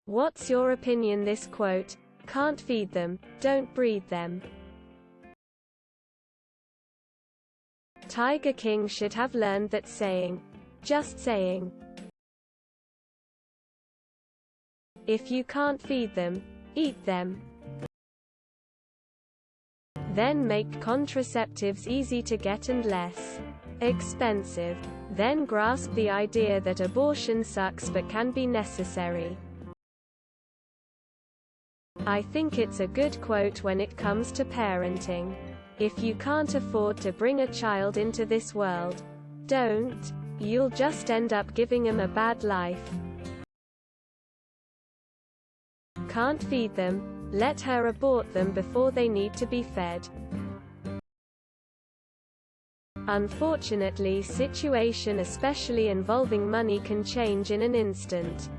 What's your opinion? This quote, "Can't feed them, don't breed them." Tiger King should have learned that saying, "Just saying. If you can't feed them, eat them." Then make contraceptives easy to get and less expensive. Then grasp the idea that abortion sucks but can be necessary. I think it's a good quote when it comes to parenting. If you can't afford to bring a child into this world, don't. You'll just end up giving them a bad life. Can't feed them, let her abort them before they need to be fed. Unfortunately, situation especially involving money can change in an instant.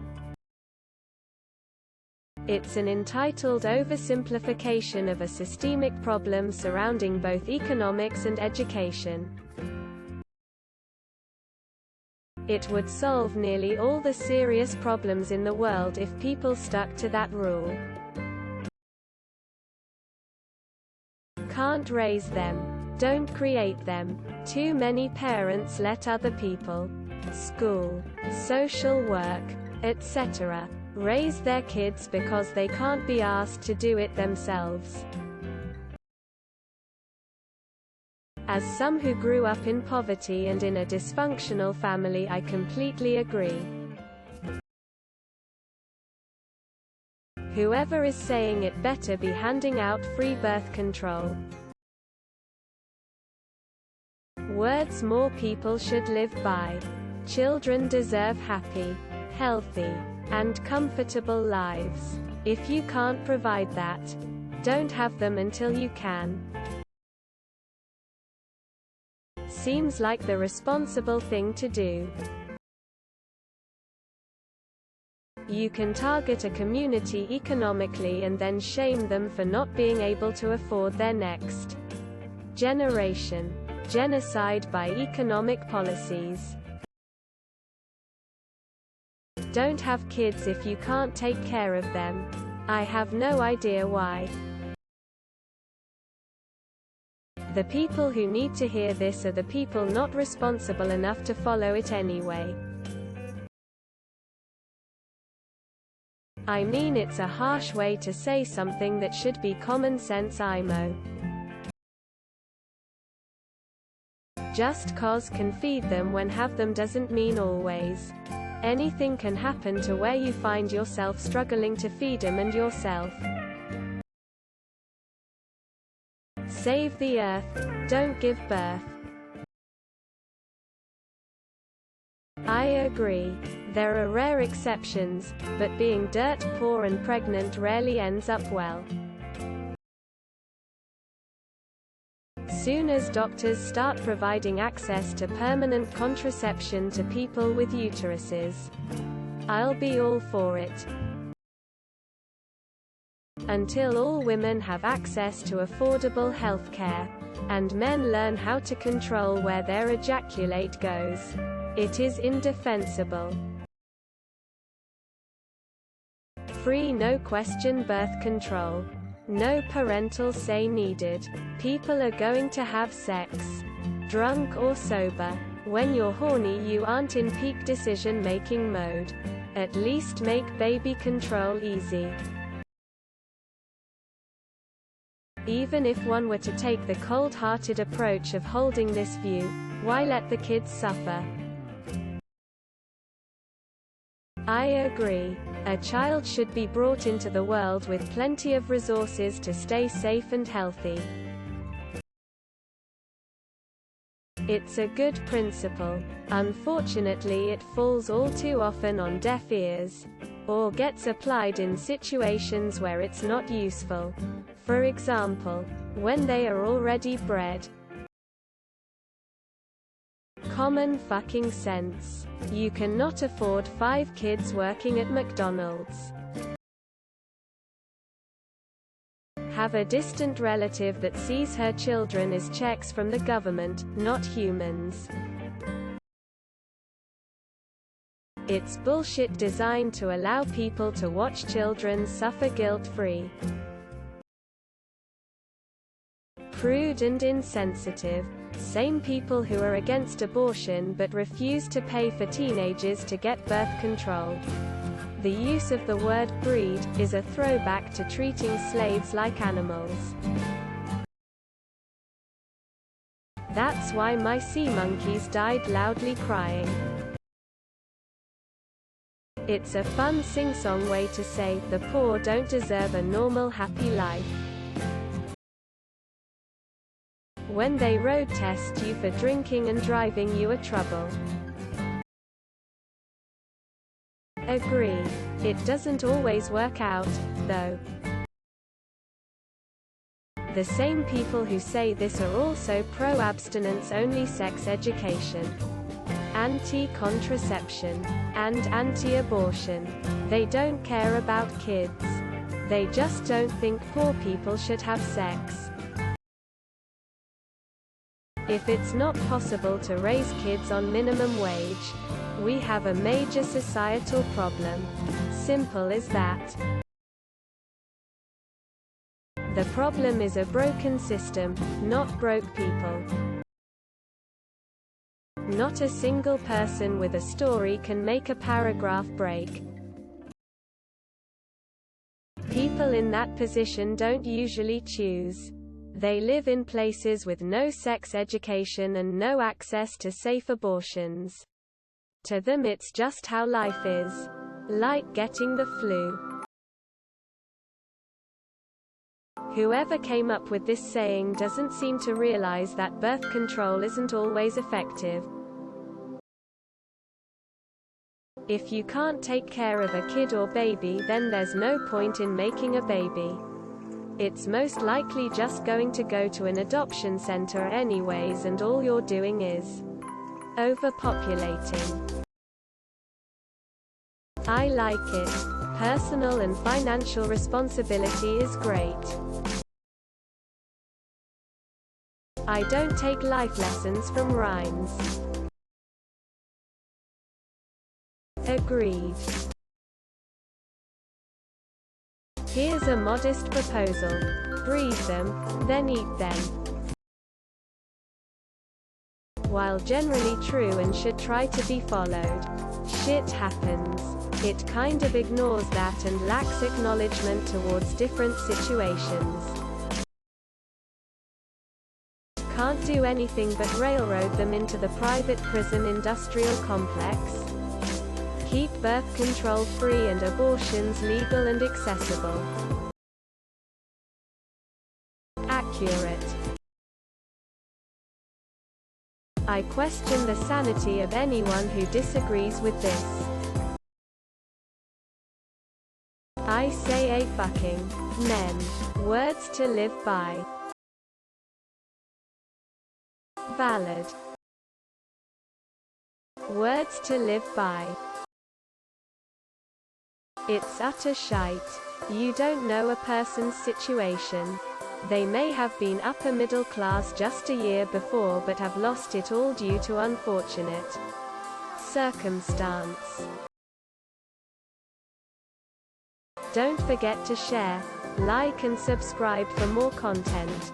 It's an entitled oversimplification of a systemic problem surrounding both economics and education. It would solve nearly all the serious problems in the world if people stuck to that rule. Can't raise them. Don't create them. Too many parents let other people, school, social work, etc., raise their kids because they can't be asked to do it themselves. As some who grew up in poverty and in a dysfunctional family, I completely agree. Whoever is saying it better be handing out free birth control. Words more people should live by. Children deserve happy, healthy, and comfortable lives. If you can't provide that, don't have them until you can. Seems like the responsible thing to do. You can target a community economically and then shame them for not being able to afford their next generation. Genocide by economic policies. Don't have kids if you can't take care of them. I have no idea why. The people who need to hear this are the people not responsible enough to follow it anyway. I mean, it's a harsh way to say something that should be common sense. IMO. Just cause can feed them when have them doesn't mean always. Anything can happen to where you find yourself struggling to feed them and yourself. Save the earth, don't give birth. I agree. There are rare exceptions, but being dirt poor and pregnant rarely ends up well. Soon as doctors start providing access to permanent contraception to people with uteruses, I'll be all for it. Until all women have access to affordable health care, and men learn how to control where their ejaculate goes, it is indefensible. Free, no question birth control. No parental say needed. People are going to have sex, drunk or sober. When you're horny, you aren't in peak decision-making mode. At least make baby control easy. Even if one were to take the cold-hearted approach of holding this view, why let the kids suffer? I agree. A child should be brought into the world with plenty of resources to stay safe and healthy. It's a good principle. Unfortunately, it falls all too often on deaf ears, or gets applied in situations where it's not useful. For example, when they are already bred. Common fucking sense. You cannot afford 5 kids working at McDonald's. Have a distant relative that sees her children as checks from the government, not humans. It's bullshit designed to allow people to watch children suffer guilt-free. Prude and insensitive. Same people who are against abortion but refuse to pay for teenagers to get birth control. The use of the word breed is a throwback to treating slaves like animals. That's why my sea monkeys died loudly crying. It's a fun sing-song way to say, the poor don't deserve a normal happy life. When they road test you for drinking and driving, you are trouble. Agree. It doesn't always work out, though. The same people who say this are also pro-abstinence-only sex education, anti-contraception, and anti-abortion. They don't care about kids. They just don't think poor people should have sex. If it's not possible to raise kids on minimum wage, we have a major societal problem. Simple as that. The problem is a broken system, not broke people. Not a single person with a story can make a paragraph break. People in that position don't usually choose. They live in places with no sex education and no access to safe abortions. To them it's just how life is. Like getting the flu. Whoever came up with this saying doesn't seem to realize that birth control isn't always effective. If you can't take care of a kid or baby, then there's no point in making a baby. It's most likely just going to go to an adoption center anyways, and all you're doing is overpopulating. I like it. Personal and financial responsibility is great. I don't take life lessons from rhymes. Agreed. Here's a modest proposal. Breed them, then eat them. While generally true and should try to be followed, shit happens. It kind of ignores that and lacks acknowledgement towards different situations. Can't do anything but railroad them into the private prison industrial complex. Keep birth control free and abortions legal and accessible. Accurate. I question the sanity of anyone who disagrees with this. I say a fucking men. Words to live by. Valid. Words to live by. It's utter shite. You don't know a person's situation. They may have been upper middle class just a year before but have lost it all due to unfortunate circumstance. Don't forget to share, like and subscribe for more content.